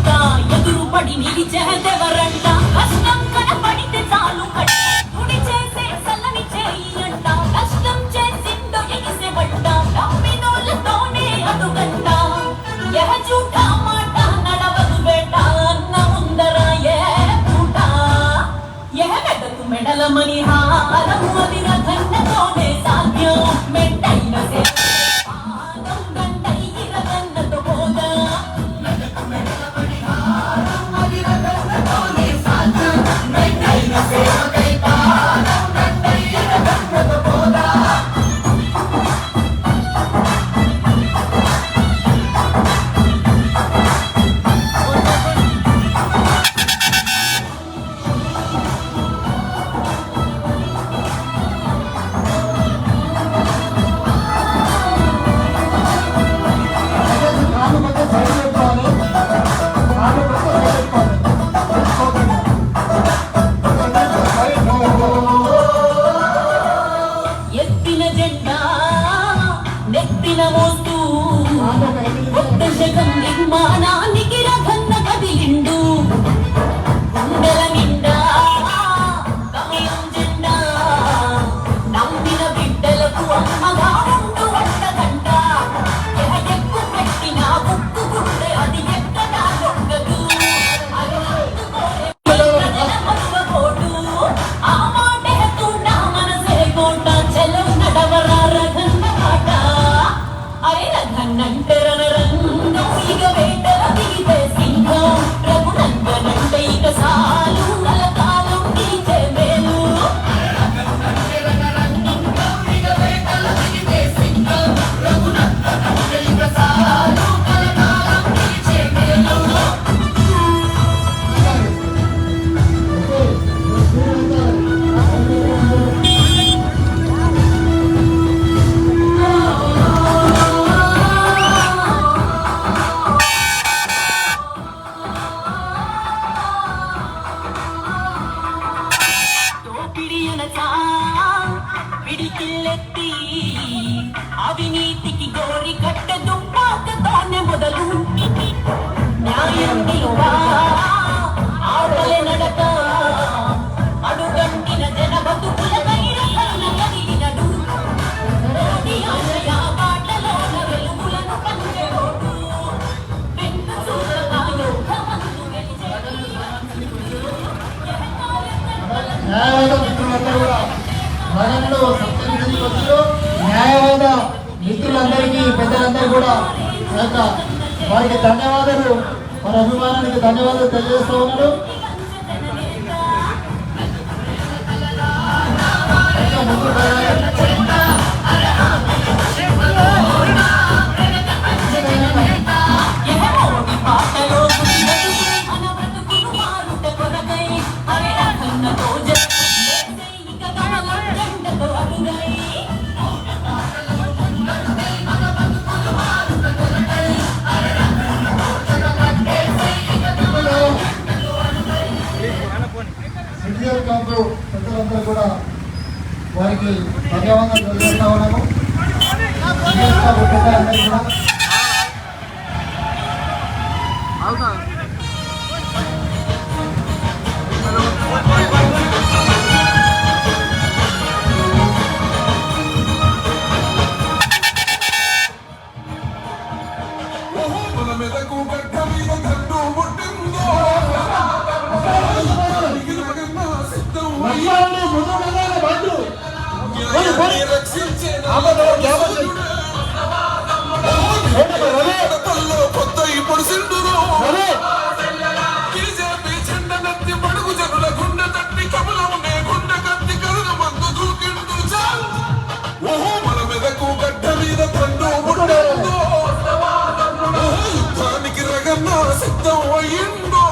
అంట ఎదురు పడి నిలిచేదెవరంట కష్టం కనపడితే చాలు కట్ట గుడి చేసే సల్లని చేయి అంట కష్టం చేసిందో ఎగిసేవంట నమ్మినోళ్ళతోనే అదుగంట ఎహ జూఠా మాట నడవదు బేట అన్న ముందర ఏ పూట ఎహ మెడకు మెడలమని హారం అది రథన్నతోనే సాధ్యం మెంటైన కాళ్ళు మధ్య సైడ్ పెట్టుకోవాలి. కాళ్ళు మధ్య సైడ్ పెట్టుకోవాలి. ఎత్తిన జెండా నెత్తిన మోస్తూ కొత్త శకం నిర్మాణానికి రథన్న కదిలిండు గుండెల నిండా కమలం జెండా నమ్మిన బిడ్డలకు అమ్మగా ఉండు వంటదంట ఎక్కు పెట్టిన ఉక్కు గుండె అది ఎక్కడా ఉండదు మరువకోడు ఆ మాటే తుండ మనసే కోట చెలం నడవరా రథన్న పాట అరే రథన్నంటే రణరంగం ఇక వేటల దిగితే సింహం రఘునందనంటే ఇక సాలు కలకాలం గీచే మేలు దోపిడియనచా పిడికిల్లెత్తి అవినీతికి గోరి కట్టె దుంపాకతోనే మొదలు న్యాయం నిలువా ఆటలే నడక అడుగంటిన జన బతుకుల కైరకన్న కదిలినడు మోడీ ఆశయ బాటలోన వెలుగులను పంచెరోడు వెంట చూడగా యోగమందు గెలిచేది న్యాయవాద మిత్రులందరూ కూడా వరంలో సప్తగిరికి వచ్చారు. న్యాయవాద మిత్రులందరికీ పెద్దలందరూ కూడా వారికి ధన్యవాదాలు, వారి అభిమానానికి ధన్యవాదాలు తెలియజేస్తూ ఉన్నారు. ఎహమోడి పాటలో గుండెలు మన బ్రతుకులు మారుట కొరకై అరే రథన్నతో జగత్తే ఇక కమలం జెండతో అడుగై సిటిఎల్ క్యాంపు పెద్దలందరూ కూడా వారికి ధన్యవాదాలు తెలియజేస్తా ఉన్నాము. సిటిఎల్ క్యాంపు పెద్దలందరూ కూడా మన మెదకు గడ్డ మీద గడ్డు పుట్టిందో రగన్న సిద్ధం వర్షాలు ముందు వెళ్ళాలి బండ్లు. రక్షించే పల్లో కొత్త ఇప్పుడు సింధురు బీజేపీ చెండ నత్తి మడుగు జనుల గుండె తట్టి కమలమునే గుండె కత్తి కరుణ మందు దూకిండు చాలు మన మెదకు గడ్డ మీద పండు పుట్టిందో యుద్ధానికి రగన్న సిద్ధం అయ్యిందో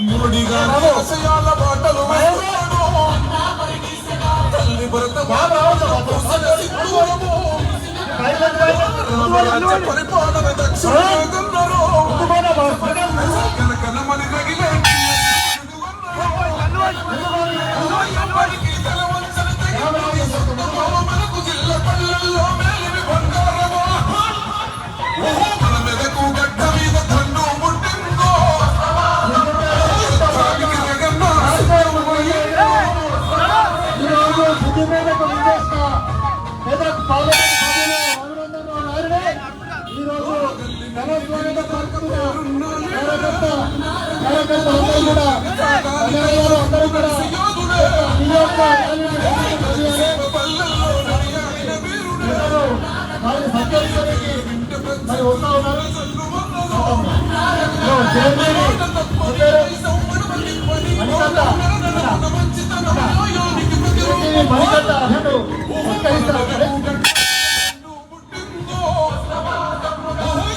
మోడీగా ఆశయాల బాటలు వేస్తున్నాడు. తల్లి భరత రామరాజ్య పరిపాలన దక్షిణ కన్నరు కనకనమని రగిలే కార్యకర్తలందరూ కూడా ధన్యవాదాలు. అందరూ కూడా ఈ యొక్క వారిని సత్కరించడానికి మరి వస్తా ఉన్నారు. మణికంఠ అసలు సత్కరిస్తారు.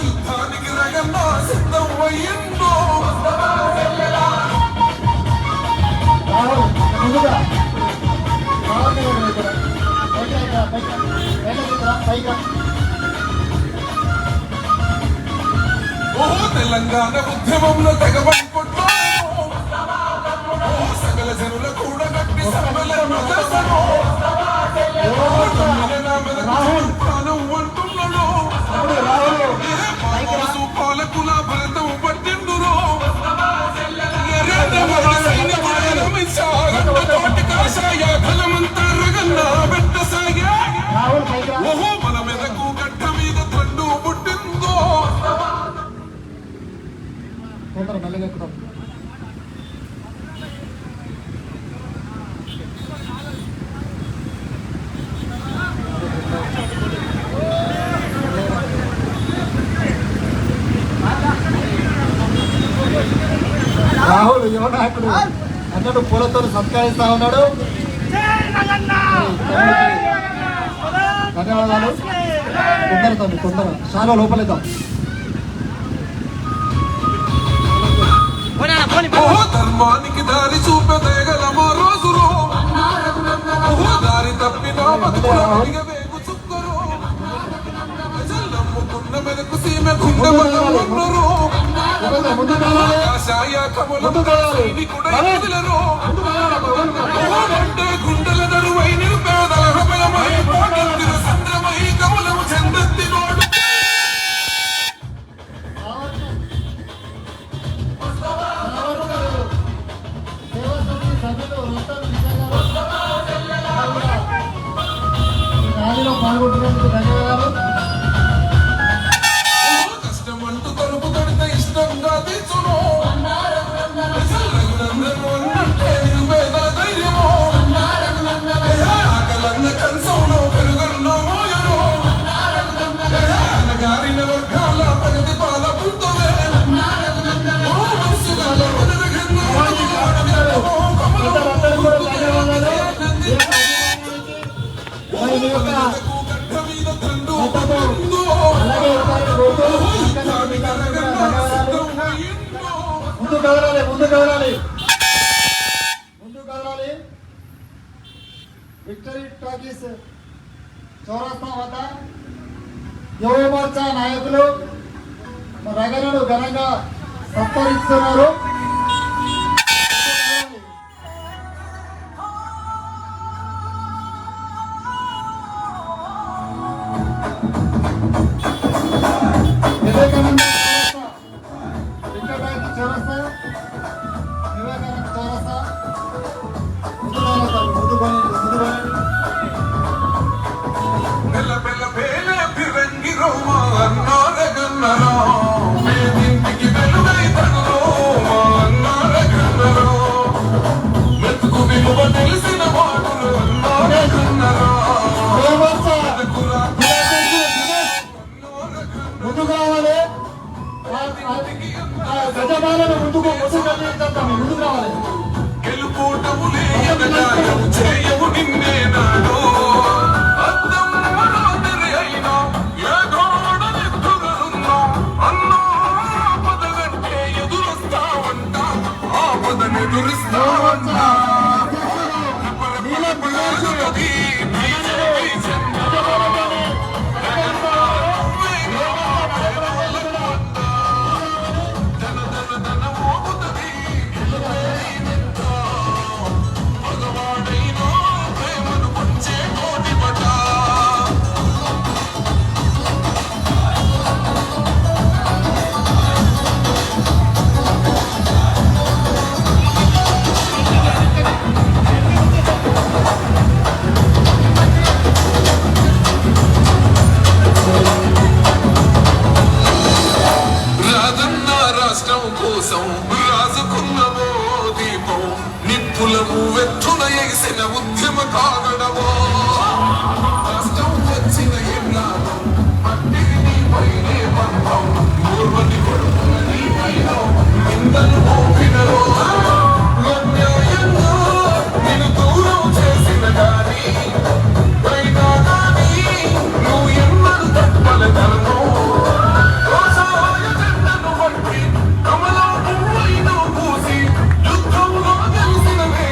యుద్ధానికి రగన్నా సిద్ధం అయ్యిందో రాహుల్ ముందుగా పైగా ఓహో తెలంగాణ ఉద్యమంలో తెగబడి కొట్టాను. ఓహో సకల జనుల కూడా గట్టి సమ్మలను చేసను. రాహుల్ ప్రాణం అంటున్నాడు. పాలసు పాలకుల భరతం పట్టిండురో. కాషాయ ఫలమంతా రగన్నా పెట్టసాగా. రాహుల్ పైగా ఓహో మన మెదకు గడ్డ మీద తండు పుట్టిందో. తొందర మెల్లగా ఎక్కుతాం. రాహుల్ యువ నాయకుడు అన్నట్టు పూలతో సత్కరిస్తా ఉన్నాడు. ధన్యవాదాలు. తొందర తమ్మి తొందర చాలా లోపలేద్దాం. ఓహో ధర్మానికి దారి చూపెదగలమా రోజులో. ఓహో దారి తప్పినా బతుకులు వేగు చుక్కరు. నమ్ముకున్న మెదకు సీమ గుండె బలమున్నరు. ముందు కావాలి. కాషాయ కమలం సైనికుడై కదిలరు. ఓహో అంటే గుండెల దరువై నిరుపేదల హృదయమై పోటెత్తిన సంద్రమై కమలం చెందెత్తి నోడు. ర్యాలీలో పాల్గొంటున్నందుకు ధన్యవాదాలు. కష్టమంటూ తలుపు తడితే ఇష్టంగా తీర్చును. నిరుపేదల ధైర్యము. ఆకలన్న కంచంలో పెరుగన్నో మోయను. అనగారిన వర్గాల ప్రగతి పాల పుంతవే. అందరూ కూడా ధన్యవాదాలు. మరి మీ యొక్క అలాగే ఒకసారి కోరుతూ ధన్యవాదాలు. ముందు కదలాలి ముందు కదలాలి ముందు కదలాలి. విక్టరీ టాకీస్ చౌరస్తా వద్ద యువ మోర్చా నాయకులు రగనను ఘనంగా సత్కరిస్తున్నారు. వివేకానంద చౌరస్తా వివేకానంద చౌరస్తా మెల్ల మెల్ల పేలే ఫిరంగి రోమా అన్నారగన్నరా. మేదింటికి వెలుగై తనలో మా అన్నారగన్నరా. మెతుకు విలువ తెలిసిన వాడులు అన్నారగన్నరా. ముందు కావాలి. గజమాలను ముందుకు ముందు కావాలి. గెలుపోటములే ఎదగాయము చేయవు నిన్నే నాడు. అద్దం మనోదరి అయినా ఏ గోడ నిద్దురున్నా. అన్నా ఆపదలంటే ఎదురొస్తావంట. ఆపదనెదురిస్తావంట. పరపరపరాజులది నైజమై జన్మ. కులము వెత్తున ఎగిసిన ఉద్యమ కాగడవో కష్టం వచ్చిన ఎన్నాదో అట్టికి నీ పైనే బంధం పూర్వని కొడుకుల నీ పైన నిందలు మోపినరో అన్యాయంగా నిన్ను దూరం చేసిన గాని అయినా గాని నువ్వు ఎన్నడు తప్పలేదను కోసాయ జెండను పట్టి కమలా పువ్వైన పూసి యుద్ధంలో గెలిసినవే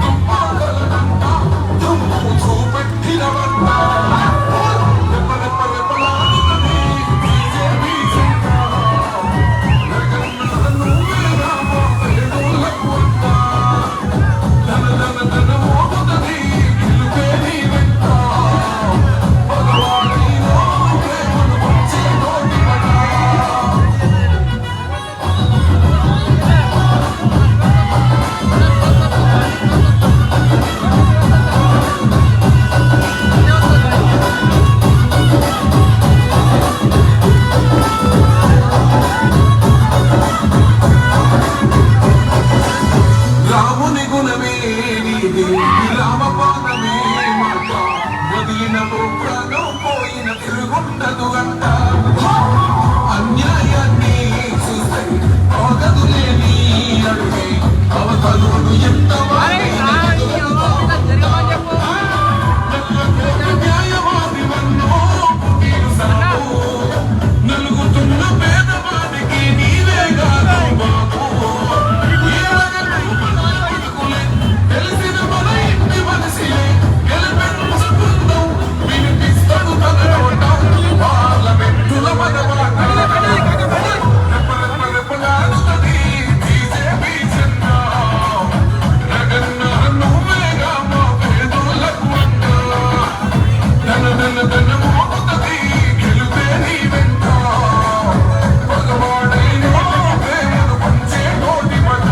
దుమ్మాగలనంట దుమ్ము చూపెట్టినవంట రెప్పలాడుతుంది బీజేపీ జెండా నువ్వే రామో పేదోళ్ళకు అంట ధన మోగుతుంది గెలుపే నీ వెంట భగవాడైనో ప్రేమను పంచే నోటి పడ రాముని గుణమే నీది రామపాదమే మాట వదిలిన ప్రాణం పోయిన తిరుగుండదు అంట అన్యాయాన్ని చూస్తే ఆగదులేని అడుగే అవతలుడు ఎంత న్యాయవాది వన్నో తీరు సాగు నలుగుతున్న పేదవాడికి నీవే కాదు బాబు తెలిసిన మన ఇంటి మనిషిలే గెలిపించుకుందాం వినిపిస్తాడు తన నోట పార్లమెంటుల మదమాట రెప్పలాడుతుంది బీజేపీ జెండా జగన్న నువ్వేగా మా పేదోళ్ళకు అంట ధన మోగుతుంది గెలుపే నీ వెంట భగవాడైనో ప్రేమను పంచే నోటి పట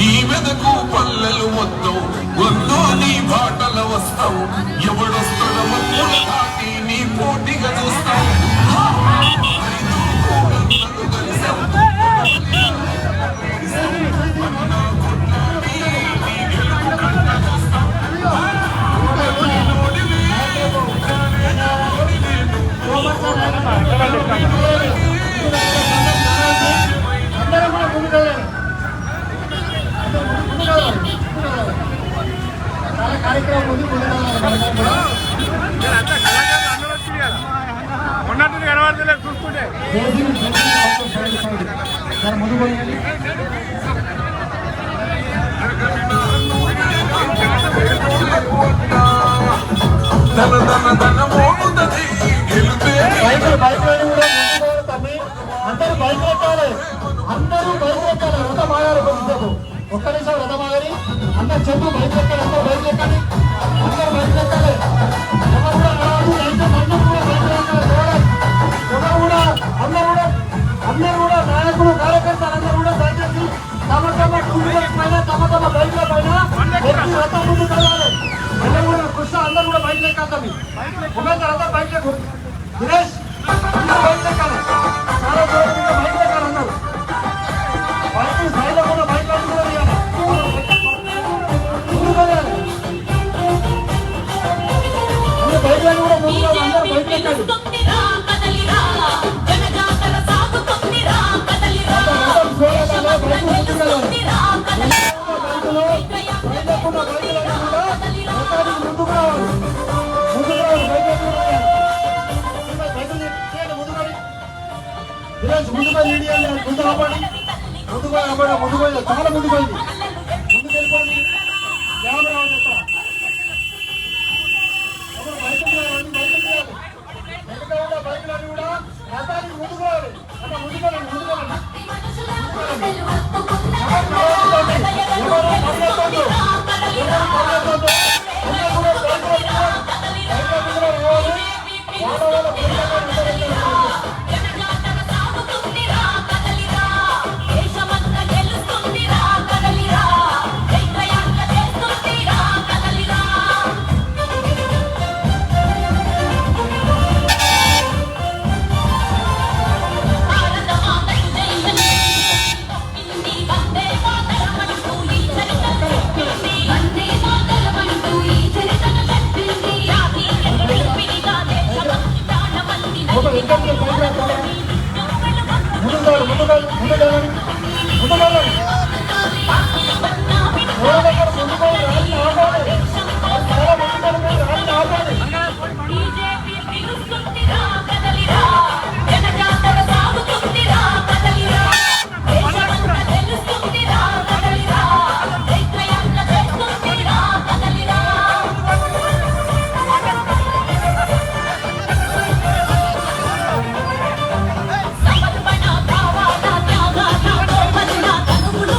ఈ మెదకు పల్లెలు మొత్తం వందో నీ బాటల వస్తావు ఎవడొస్తాడో మధ్యలో దాటి నీ పోటీగా చూస్తావు అందరూ కూడా ముందుకు వెళ్ళాలి. చాలా కార్యక్రమం ఉంది, ముందుకు వెళ్ళాలి. ఉన్నట్టు కనబడతలేదు చూస్తుంటే సార్ ముందుకు వెళ్ళాలి. ధన మోగుతుంది గెలుపే బైకులు కూడా ముందుకు తమ్మి అందరూ బైక్ ఎక్కాలి. అందరూ బైక్ ఎక్కాలి. రథం ఆగాలి. కొద్దిసేపు ఒక్క నిమిషం రథం ఆగాలి. అందరు చెప్పు బైక్ ఎక్కాలి. అందరూ బైక్ ఎక్కాలి. అందరూ బైక్ ఎక్కాలి. ఎవరు కూడా రావద్దు. దయచేసి అందరూ కూడా బైక్ ఎక్కాలి. ఎవరు కూడా అందరూ కూడా నాయకులు కార్యకర్తలు అందరూ కూడా దయచేసి తమ టూ వీలర్స్ పైన తమ బైక్ల పైన ఎక్కి రథం ముందుకు వెళ్ళాలి. అందరూ కూడా కృష్ణ అందరూ కూడా బైక్ ఎక్కాలి. ఉమేందర్ అందరూ బైక్ ఎక్కు. దినేష్ అందరూ బైక్ ఎక్కాలి. చాలా దూరం ఇంకా బైక్ ఎక్కాలి. అందరూ బైక్ సైడ్లో కూడా బైక్ కూడా తీయాలి. ముందుకు వెళ్ళాలి. అందరూ బైక్లను కూడా ముందుకు అందరూ బైక్ ఎక్కాలి. చాలా ముందుకు పోయింది. ముందుకు వెళ్ళిపోయింది. కెమెరా బైకులన్నీ కూడా రథానికి ముందుకు పోవాలి. అట్లా ముందుకోవాలి. కదలిరా ముందుకెళ్ళండి ముందుకెళ్ళండి ముందుకెళ్ళండి రోడ్డు దగ్గర ముందుకోండి ర్యాలీ ఆపాలి చాలా ముందుకెళ్ళండి ర్యాలీ ఆపాలి బీజేపీ పిలుస్తుందిరా కదలిరా జనజాతర సాగుతుందిరా కదలిరా దేశమంతా తెలుస్తుందిరా కదలిరా దేశయాత్ర చేస్తుందిరా కదలిరా సమర్పణ భావాల త్యాగాల కోమలిన తనువులో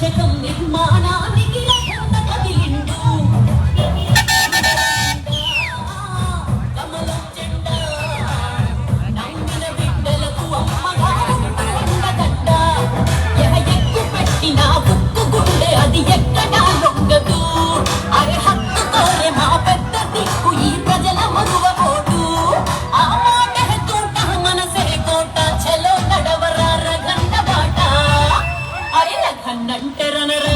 దశకం నిర్మాణానికి రకంత కదిలిండు కమలం జెండా నమ్మిన బిడ్డలకు అమ్మగా ఉండదండ ఎక్కు పెట్టిన ఉక్కు గుండె అది ఎక్కడా లొంగదు అరే హక్కుతోనే మా పెద్ద దిక్కు ఈ ప్రజల మరువబోదు ఆ మాట తోట మనసే కోట చలో నడవరా రగన్న బాట అరే రగన్నంటే రనర